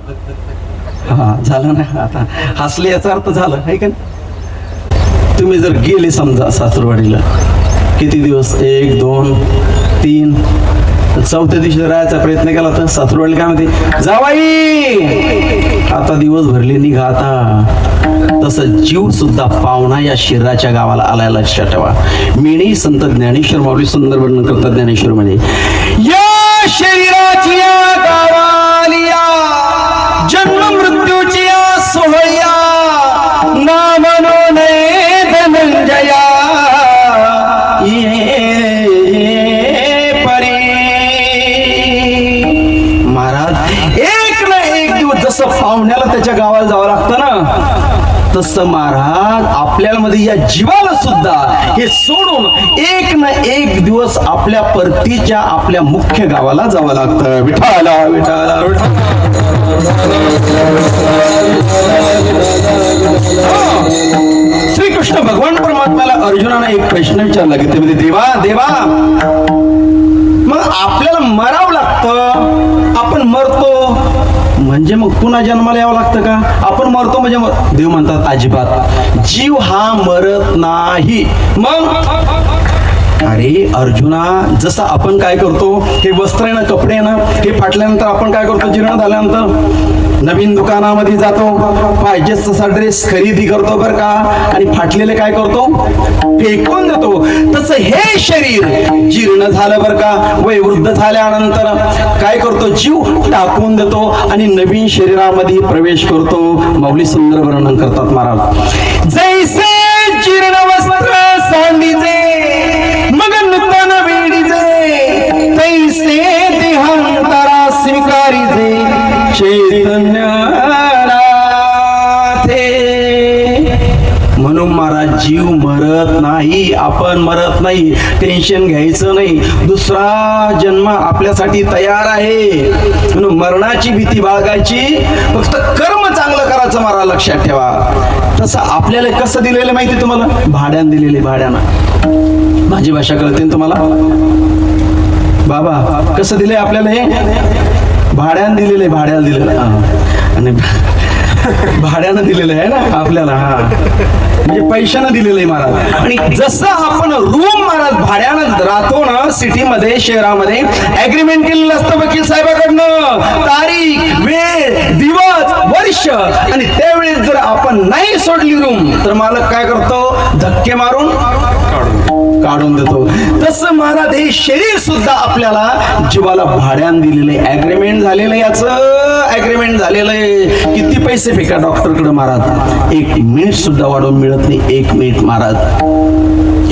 हा झालं ना. आता हसले याचा अर्थ झालं आहे का? तुम्ही जर गेले समजा सासरवाडीला किती दिवस? 1 2 3. 4थ्या दिवशी राहायचा प्रयत्न केला तर सासरवाडीला काय म्हणते? जावाई आता दिवस भरले निघा आता. तसं जीव सुद्धा पाहुणा या शिराच्या गावाला आलाय लक्षात ठेवा. मीनी संत ज्ञानेश्वर माऊली सुंदर वर्णन करतात ज्ञानेश्वर मध्ये. या शरीराची गावालिया जन्म मृत्यूची सोहळ्या नाम नये धनंजया महाराज. एक ना एक दिवस जसं पाहुण्याला त्याच्या गावाला जावं लागतं ना, तसं महाराज आपल्याला मध्ये या जीवाला सुद्धा हे सोडून एक ना एक दिवस आपल्या परतीच्या आपल्या मुख्य गावाला जावं लागतं. विठाला विठाला श्रीकृष्ण भगवान परमात्म्याला अर्जुनाने एक प्रश्न विचारला की ते देवा मग आपल्याला मरावं लागतं, आपण मरतो म्हणजे मग पुन्हा जन्माला यावं लागतं का? आपण मरतो म्हणजे देव म्हणतात अजिबात, जीव हा मरत नाही. मग अरे अर्जुना, जसं आपण काय करतो, हे वस्त्र आहे ना, कपडे आहे ना, हे फाटल्यानंतर आपण काय करतो? जीर्ण झाल्यानंतर नवीन दुकानामध्ये जातो, पाहिजे तसा ड्रेस खरेदी करतो बरं का, आणि फाटलेले काय करतो? फेकून देतो. तसं हे शरीर जीर्ण झालं बरं का, वयोवृद्ध झाल्यानंतर काय करतो? जीव टाकून देतो आणि नवीन शरीरामध्ये प्रवेश करतो. माऊली सुंदर वर्णन करतात महाराज. जैसे जीर्ण वस्त्र सांडीचे मग नूतन वेडीचे, तैसे देहांतरा स्वीकारीचे चैतन्य म्हणून महाराज जीव मरत नाही, आपण मरत नाही. टेन्शन घ्यायचं नाही, दुसरा जन्म आपल्यासाठी तयार आहे. म्हणून मरणाची भीती बाळगायची, फक्त कर्म चांगलं करायचं महाराज लक्षात ठेवा. तसं आपल्याला कसं दिलेलं माहिती तुम्हाला? भाड्यानं दिलेले, भाड्यानं. माझी भाषा कळते ना तुम्हाला? बाबा कसं दिलंय आपल्याला? हे भाड्यानं दिलेले, भाड्याला दिलेलं. आणि भाड्यानं दिलेलं आहे ना आपल्याला. हा म्हणजे पैशानं दिलेलं आहे महाराज. आणि जसं आपण रूम महाराज भाड्यानं राहतो ना सिटीमध्ये शहरामध्ये, अग्रीमेंट केलेलं असतं वकील साहेबाकडनं, तारीख वेळ दिवस वर्ष. आणि त्यावेळेस जर आपण नाही सोडली रूम तर मालक काय करतो, धक्के मारून काढून देतो. तसं महाराज हे शरीर सुद्धा आपल्याला जीवाला भाड्यानं दिलेले, अग्रीमेंट झालेलं, याचं अग्रीमेंट झालेलं आहे. किती पैसे फेका डॉक्टरकडे महाराज, 1 मिनिट सुद्धा वाढवून मिळत नाही. 1 मिनिट महाराज.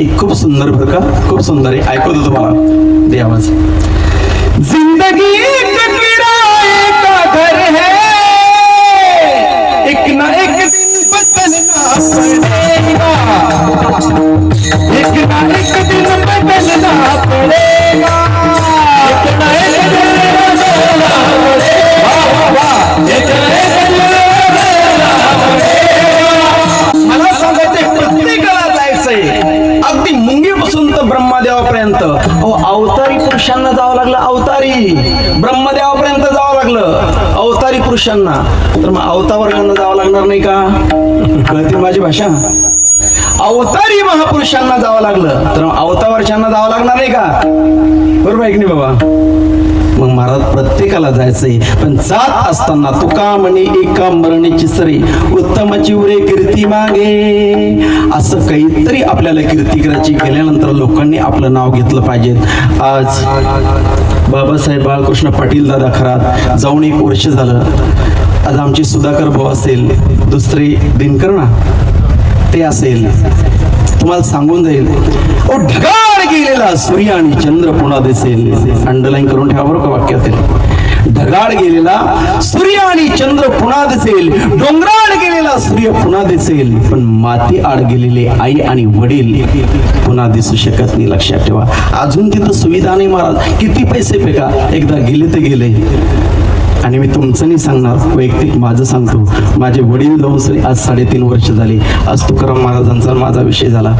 एक खूप सुंदर बरं का, खूप सुंदर आहे, ऐकवतो तुम्हाला, दे आवाज. जिंदगी एक किराए का घर है, एक ना एक दिन बदलना पड़ेगा, एक ना एक दिन बदलना पड़ेगा, एक ना एक दिन बदलना पड़ेगा, एक ना एक दिन बदलना पड़ेगा. मला सांगायचंय प्रत्येकाला जायचंय अगदी मुंगीपासून तर ब्रह्मदेवापर्यंत. अवतारी पुरुषांना जावं लागलं, अवतारी ब्रह्मदेवापर्यंत जावं लागलं अवतारी पुरुषांना. तर मग अवतावर्गांना जावं लागणार नाही का? कळते माझी भाषा? अवतारी महापुरुषांना जावं लागलं तर अवतावरच्यांना जावं लागणार नाही का? बरोबर आहे की नाही बाबा? मग महाराज प्रत्येकाला जायचंय, पण जात असताना तुका म्हणे एका मरणेची सरी, उत्तमाची उरे कीर्ती मागे. असं काहीतरी आपल्याला कीर्ती करायची, गेल्यानंतर लोकांनी आपलं नाव घेतलं पाहिजे. आज बाबासाहेब बाळकृष्ण पाटील दादा खरात जाऊन 1 वर्ष झालं. आज आमचे सुधाकर भाऊ असेल, दुसरे दिनकर ना ते असेल, तुम्हाला सांगून जाईल, ओ ढगाळ गेलेला सूर्य आणि चंद्र पुन्हा दिसेल. अंडरलाईन करून ठेवा बरं का वाक्यातील. ढगाळ गेलेला सूर्य आणि चंद्र पुन्हा दिसेल, डोंगराळ गेलेला सूर्य पुन्हा दिसेल, पण माती आड गेलेले आई आणि वडील पुन्हा दिसू शकत नाही. लक्षात ठेवा. अजून तिथं सुविधा नाही महाराज, किती पैसे फेका, एकदा गेले तर गेले. आणि मी तुमचं नाही सांगणार, वैयक्तिक माझं सांगतो. माझे वडील जाऊन आज 3.5 वर्ष झाली. आज तुकाराम महाराजांचा माझा विषय झाला.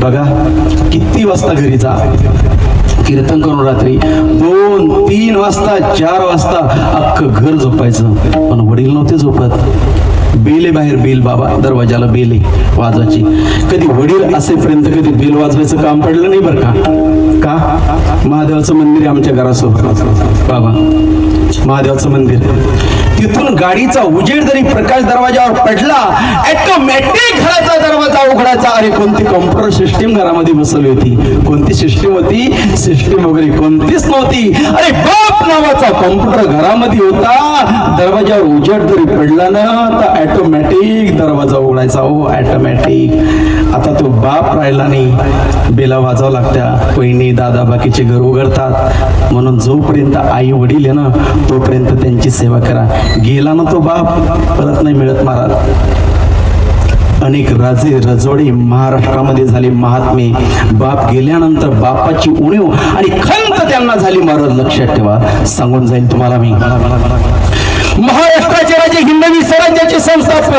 बघा किती वाजता घरी जा, कीर्तन करून रात्री 2-3 वाजता 4 वाजता अख्खं घर झोपायचं, पण वडील नव्हते झोपत. बेले बाहेर, बेल बाबा दरवाजाला बेले वाजवायची. कधी वडील असेपर्यंत कधी बेल वाजवायचं काम पडलं नाही बरं का? महादेवाचं मंदिर आहे आमच्या घरासोबत बाबा, महादेवाचं मंदिर. तिथून गाडीचा उजेड जरी प्रकाश दरवाजावर पडला, ऑटोमॅटिक घराचा दरवाजा उघडायचा. अरे कोणती कॉम्प्युटर सिस्टीम घरामध्ये बसवली होती? कोणती सिस्टीम होती? सिस्टीम वगैरे कोणतीच नव्हती. अरे बाप नावाचा कॉम्प्युटर घरामध्ये होता. दरवाजावर उजेड जरी पडला ना तर ऑटोमॅटिक दरवाजा उघडायचा. हो ऑटोमॅटिक. आता तो बाप राहिला नाही, बेला वाजावं लागत्या. वहिनी दादा बाकीचे घर उघडतात. म्हणून जोपर्यंत आई वडील आहे ना तोपर्यंत त्यांची सेवा करा. गेला ना तो बाप परत नाही मिळत महाराज. अनेक राजे रजोडे महाराष्ट्रामध्ये झाले महात्मे. बाप गेल्यानंतर बापाची उणीव आणि खंत त्यांना झाली महाराज. लक्षात ठेवा, सांगून जाईल तुम्हाला मी. महाराष्ट्राचे राजे, हिंदवी स्वराज्याचे संस्थापक,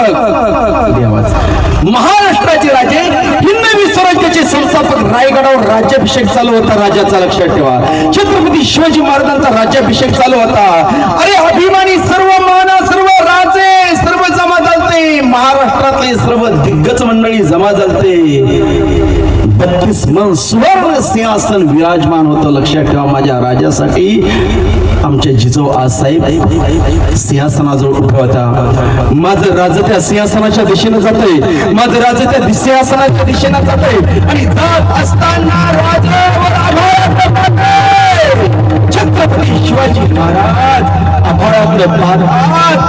महाराष्ट्राचे राजे, हिंदवी स्वराज्याचे संस्थापक. रायगडावर राज्याभिषेक चालू होता राजाचा. लक्षात ठेवा, छत्रपती शिवाजी महाराजांचा राज्याभिषेक चालू होता. अरे अभिमानी सर्व माना, सर्व राजे, सर्व जमा झालते. महाराष्ट्रातले सर्व दिग्गज मंडळी जमा झालते. 32 मन सुवर्ण सिंहासन विराजमान होतं. लक्षात ठेवा, माझ्या राजासाठी आमचे जिजाऊ आसाहेब सिंहासनाजवळ उभा होता. माझं राज त्या सिंहासनाच्या दिशेने जातंय, माझं राज त्या सिंहासनाच्या दिशेने जातंय. आणि जात असताना छत्रपती शिवाजी महाराज आभाळाकडे पाहतात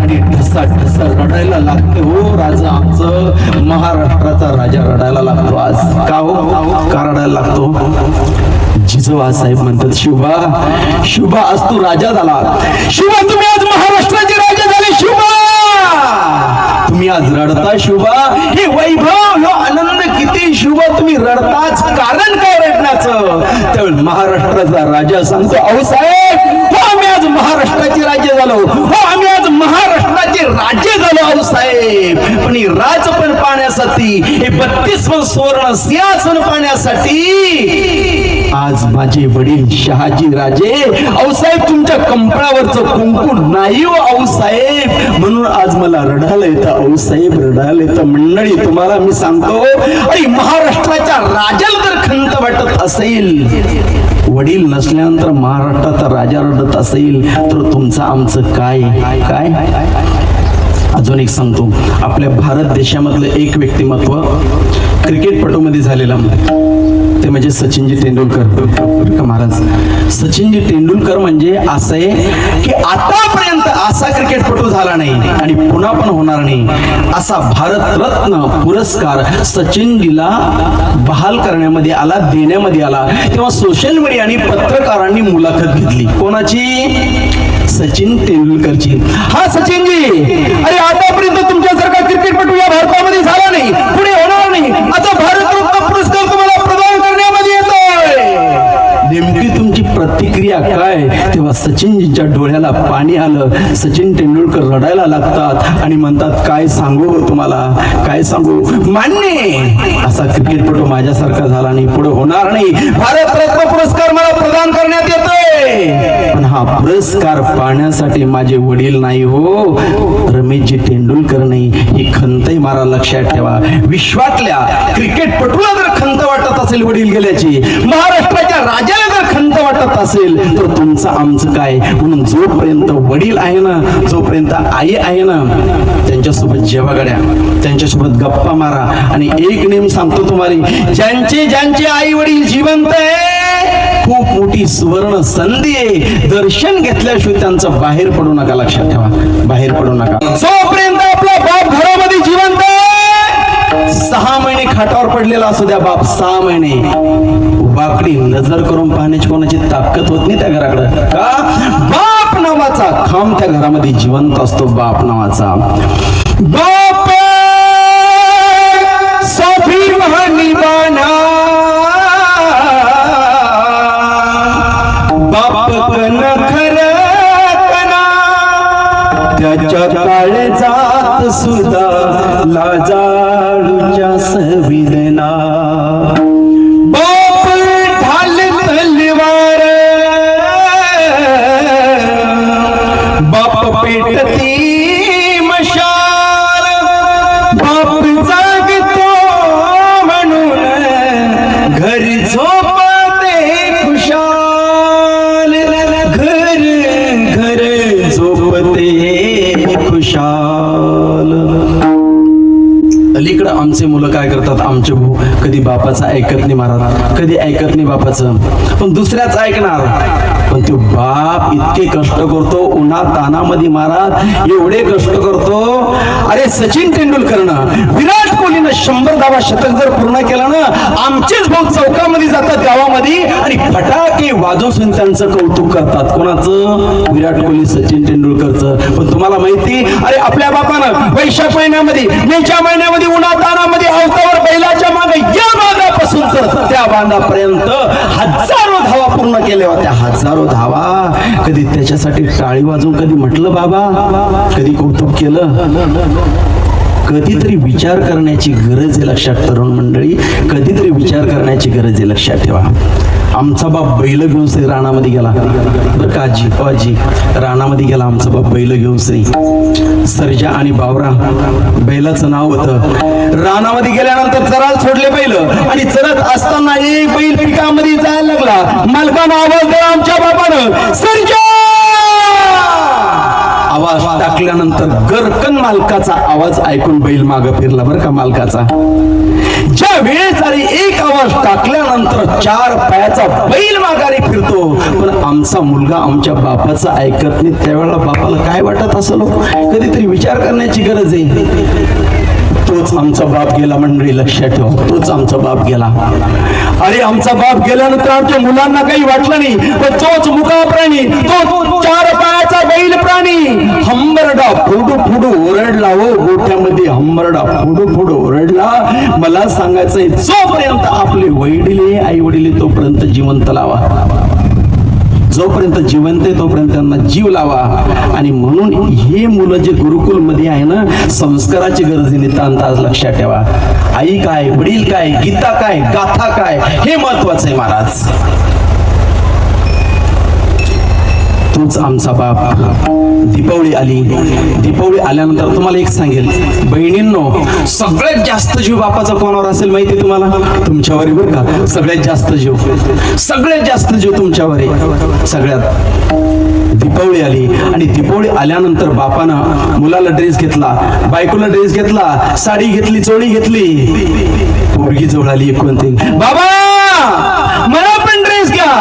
आणि ढसा ढसा रडायला लागते. हो राजा, आमचं महाराष्ट्राचा राजा रडायला लागतो आज. का हो, का रडायला लागतो? जिजाऊ आसाहेब म्हणतात, शिवबा, शिवबा आज तू राजा झाला. शिवबा तुम्ही आज महाराष्ट्राचे राजा झाले. शिवबा तुम्ही आज रडता. शिवबा हे वैभव, हे आनंद किती. शिवबा तुम्ही रडताच, कारण काय रडण्याचं? त्यावेळी महाराष्ट्राचा राजा सांगतो, अहो साहेब, हो आम्ही आज महाराष्ट्राचे राज्य झालो. हो आम्ही आज महाराष्ट्राचे राज्य झालो अहो साहेब. पण ही राजपण पाहण्यासाठी, हे 32 सुवर्ण सिंहासन पाहण्यासाठी आज आज माझे वडील शहाजी राजे, आऊसाहेब तुमच्या कंपळावरचं कुंकू नाही हो आऊसाहेब, म्हणून आज मला रडायला येतं आऊसाहेब, रडायला येतं. मंडळी तुम्हाला मी सांगतो, आणि महाराष्ट्राच्या राजाला जर खंत वाटत असेल, वडील नसल्यानंतर महाराष्ट्राचा राजा रडत असेल, तर तुमचं आमचं काय काय. अजून एक सांगतो, आपल्या भारत देशामधलं एक व्यक्तिमत्व क्रिकेटपटूमध्ये झालेलं ते म्हणजे सचिनजी तेंडुलकर. महाराज सचिनजी तेंडुलकर म्हणजे असं आहे की आतापर्यंत असा क्रिकेटपटू झाला नाही आणि पुन्हा पण होणार नाही असा भारतरत्न पुरस्कार सचिनजीला बहाल करण्यामध्ये आला, देण्यामध्ये आला. तेव्हा सोशल मीडिया आणि पत्रकारांनी मुलाखत घेतली. कोणाची? सचिन तेंडुलकरची. हा सचिनजी, अरे आतापर्यंत तुमच्यासारखा क्रिकेटपटू या भारतामध्ये झाला नाही, पुढे होणार नाही, आता भारतरत्न पुरस्कार तुम्हाला प्रदान करण्यामध्ये येतोय. नेमकी तुमची प्रतिक्रिया काय? तेव्हा सचिनजींच्या डोळ्याला पाणी आलं. सचिन तेंडुलकर रडायला लागतात आणि म्हणतात, काय सांगू तुम्हाला, काय सांगू. मान्य असा क्रिकेटपटू माझ्यासारखा झाला नाही, पुढे होणार नाही, भारतरत्न पुरस्कार मला प्रदान करण्यात येतोय, पण हा पुरस्कार पाहण्यासाठी माझे वडील नाही हो, रमेशजी तेंडुलकर नाही. ही खंतही मला लक्षात ठेवा. विश्वातल्या क्रिकेटपटूला जर खंत वाटत असेल वडील गेल्याची, महाराष्ट्राच्या राजाला जर खंत वाटत असेल, तर तुमचं आमचं काय. म्हणून जोपर्यंत वडील आहे ना, जोपर्यंत आई आहे ना, त्यांच्यासोबत जेवा गड्या, त्यांच्यासोबत गप्पा मारा. आणि एक नेम सांगतो तुम्हाला, ज्यांचे आई वडील जिवंत आहे, खूप मोठी सुवर्ण संधी आहे. दर्शन घेतल्याशिवाय त्यांचं बाहेर पडू नका, लक्षात ठेवा, बाहेर पडू नका. जोपर्यंत आपला बाप घरामध्ये जिवंत आहे, 6 महिने खाटावर पडलेला असू द्या बाप, 6 महिने वाकडी नजर करून पाहण्याची कोणाची ताकद होत नाही त्या घराकडे. का? बाप नावाचा खांब त्या घरामध्ये जिवंत असतो. बाप नावाचा बाप सभी महानिबाना, बाप कन खरं कना, त्याच्या काळजात सुद्धा लाजाळूच्या संवेदना. बाप ढाल तलवार, बाप पेटती मशाल, बाप जागतो म्हणून घर झोपते खुशाल, घर झोपते खुशाल. अलीकडं आमचे मुलं काय करतात, आमचे भाऊ कधी बापाचं ऐकत नाही महाराज, कधी ऐकत नाही बापाचं, पण दुसऱ्याच ऐकणार. पण तो बाप इतके कष्ट करतो उन्हा तानामध्ये महाराज, एवढे कष्ट करतो. अरे सचिन तेंडुलकरनं, विराट कोहलीनं 100 धावा शतक जर पूर्ण केला ना, आमचेच भाऊ चौकामध्ये जातात गावामध्ये आणि फटाके वाजवून त्यांचं कौतुक करतात. कोणाचं? विराट कोहली, सचिन तेंडुलकरचं. पण तुम्हाला माहिती, अरे आपल्या बापानं वैशाख महिन्यामध्ये, मेच्या महिन्यामध्ये उन्हा तानामध्ये अवतावर बैलाच्या मागे या बांधापासून तर त्या बांधापर्यंत हजारो धावा पूर्ण केल्या होत्या, हजारो धावा. कधी त्याच्यासाठी टाळी वाजवून कधी म्हटलं बाबा, कधी कौतुक केलं? कधीतरी विचार करण्याची गरज आहे लक्षात, तरुण मंडळी, कधीतरी विचार करण्याची गरज आहे लक्षात ठेवा. आमचा बाप बैल घेऊन श्री रानामध्ये गेला बरं का, आजी रानामध्ये गेला आमचा बाप बैल घेऊन श्री. सर्जा आणि बावरा बैलाचं नाव होतं. रानामध्ये गेल्यानंतर चराल सोडले बैल आणि चरत असताना एक बैल पिकामध्ये जायला लागला. मालकानं आवाज दिला आमच्या बापानं, सर्जा. आवाज टाकल्यानंतर गरकन मालकाचा आवाज ऐकून बैल मागं फिरला बरं का मालकाचा. ज्या वेळेस अरे एक आवाज टाकल्यानंतर 4 पायाचा बैल माघारी फिरतो, पण आमचा मुलगा आमच्या बापाचं ऐकत नाही. त्यावेळेला बापाला काय वाटत असेल? कधीतरी विचार करण्याची गरज आहे. तोच आमचा बाप गेला मंडळी, लक्षात ठेवा, तोच आमचा बाप गेला. अरे आमचा बाप गेल्यानंतर आमच्या मुलांना काही वाटलं नाही, पण तोच मुका प्राणी, तो 4 पायाचा बैल प्राणी हंबरडा फुडू फुडू ओरडला. हो गोठ्यामध्ये हंबरडा फुडू फुडू ओरडला. मला सांगायचंय, जोपर्यंत आपले वडील आई वडील तोपर्यंत जिवंत लावा, जोपर्यंत जिवंत आहे तोपर्यंत त्यांना जीव लावा. आणि म्हणून हे मुलं जे गुरुकुल मध्ये आहे ना, संस्काराची गरज नितांत आज लक्षात ठेवा. आई काय, वडील काय, गीता काय, गाथा काय, हे महत्वाचं आहे महाराज. तोच आमचा बाप. दीपावली आली. दीपावली आल्यानंतर तुम्हाला एक सांगेल बहिणींनो, सगळ्यात जास्त जीव बापाचा कोणावर असेल माहिती तुम्हाला? तुमच्यावर बरं का. सगळ्यात जास्त जीव, सगळ्यात जास्त जीव तुमच्यावर आहे सगळ्यात. दीपावली आली आणि दीपावली आल्यानंतर बापानं मुलाला ड्रेस घेतला, बायकोला ड्रेस घेतला, साडी घेतली, चोळी घेतली. पोरगी जवळ आली कोणती, बाबा मला पण ड्रेस घ्या.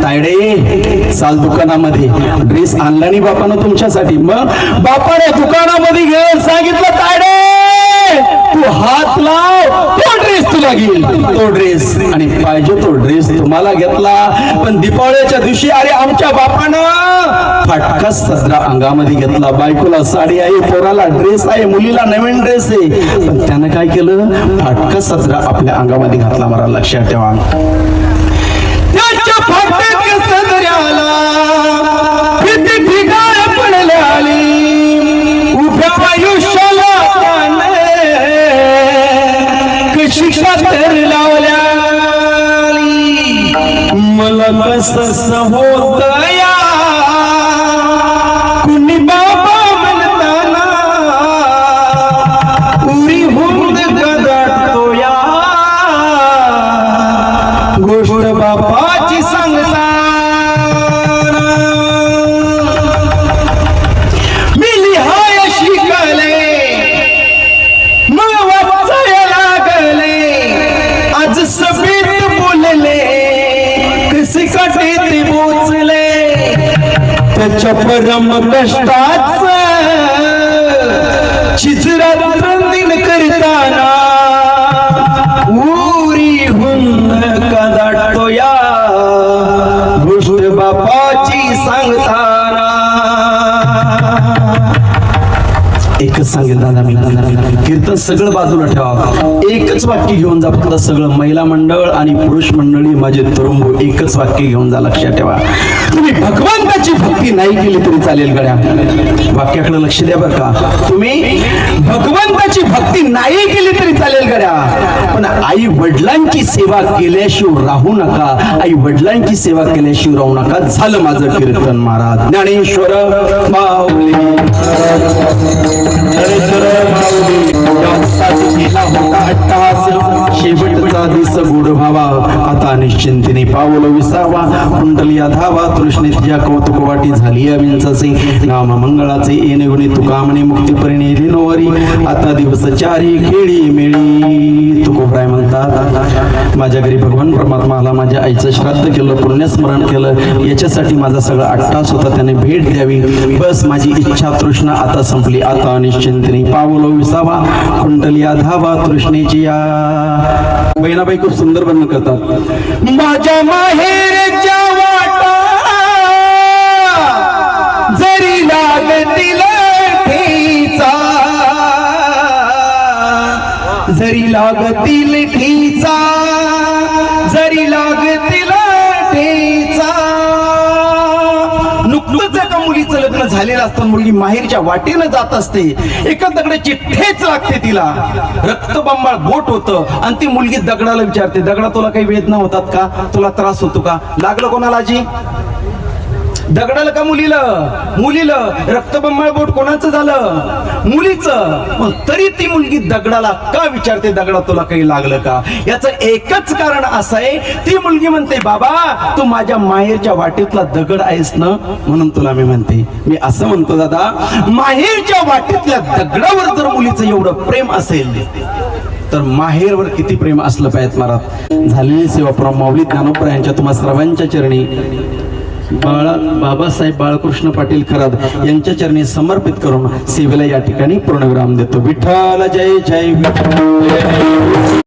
तायडे चाल दुकानामध्ये. ड्रेस आणला नाही बापानं तुमच्यासाठी, मग बापाने दुकानामध्ये घेऊन सांगितलं तायडे तू हात लाव, तो ड्रेस तुला घेईल. तो ड्रेस आणि पाहिजे तो ड्रेस तुम्हाला घेतला. पण दीपावलीच्या दिवशी अरे आमच्या बापानं फाटका सदरा अंगामध्ये घेतला. बायकोला साडी आहे, पोराला ड्रेस आहे, मुलीला नवीन ड्रेस आहे, पण त्यानं काय केलं? फाटका सदरा आपल्या अंगामध्ये घातला. मला लक्षात ठेवा. त्याच्या फाटक्या सदऱ्याला किती ठिकाण पडले आली, उभ्या आयुष्याला शिक्षा तर लावल्या. मला कसं होत या कुणी बाबा म्हणताना उरी हुंद गदटतो या. गोष्ट बापाची सांगता मी लिहाय शिकले, मग वाचायला आज सभेत बोलले, कसे काटे ते बोचले. त्याच्या परम कष्टाच चिजरात्र दिन करताना उरी हुंद कदाटतो या. गोष्ट बापाची सांगताना एकच सांगेल दादा मी, कीर्तन सगळं बाजूला ठेवा, एकच वाक्य घेऊन जा फक्त. सगळं महिला मंडळ आणि पुरुष मंडळी माझे तरुण एकच वाक्य घेऊन जा. लक्षात ठेवा, तुम्ही भगवंताची भक्ती नाही केली तरी चालेल गड्या. वाक्याकडे लक्ष द्या बरं का. तुम्ही भगवंताची भक्ती नाही केली तरी चालेल गड्या, पण आई वडिलांची सेवा केल्याशिवाय राहू नका. आई वडिलांची सेवा केल्याशिवाय राहू नका. झालं माझं कीर्तन महाराज. ज्ञानेश्वर माऊली शेवटचा दिस गोड व्हावा, आता निश्चिंतीने पावल विसावा. कुंडलिया धावा तृष्णेच्या कौतुक वाटी झाली विंचसे. नाम मंगळाचे येणे गुणी तुका म्हणे मुक्ती परिणे दिनोवरी. आता दिवस चारी खेळी मेळी. तुकोबराय म्हणतात माझ्या घरी भगवान परमात्माला माझ्या आईचं श्राद्ध केलं, पुण्यस्मरण केलं, याच्यासाठी माझा सगळा 8 तास होता, त्याने भेट द्यावी. बस माझी इच्छा तृष्णा आता संपली. आता निश्चिंतीने पावलो विसावा, कुंडलिया धावा तृष्णेची या. बहिणाबाई खूप सुंदर वर्णन करतात. माझ्या माहेरच्या वाटा जरी लागतील ठेचा, जरी लागतील ठेचा, जरी लागतील ठेचा. नुकतंच एका मुलीचं लग्न झालेलं असतं, मुलगी माहेरच्या वाटेनं जात असते, एका दगडाची ठेच लागते तिला, रक्तबंबाळ बोट होतं आणि ती मुलगी दगडाला विचारते, दगडा तुला काही वेदना होतात का, तुला त्रास होतो का? लागलं कोणाला आजी? दगडाला का मुलीला? मुलीला. रक्तबंबाळ बोट कोणाचं झालं? मुलीचं. तरी ती मुलगी दगडाला का विचारते, दगडा तुला काही लागलं का? याचं एकच कारण असं आहे, ती मुलगी म्हणते बाबा तू माझ्या माहेरच्या वाटेतला दगड आहेस ना, म्हणून तुला मी म्हणते. मी असं म्हणतो दादा, माहेरच्या वाटेतल्या दगडावर जर मुलीचं एवढं प्रेम असेल तर माहेरवर किती प्रेम असलं पाहिजे महाराज. झालेली सेवा माऊली ज्ञानोबा यांच्या तुम्हा सर्वांच्या चरणी बाबासाहेब बाळकृष्ण पाटील खरात यांच्या चरणी समर्पित करून सेवेला या ठिकाणी पूर्णविराम देतो. विठ्ठल जय जय विठ्ठल.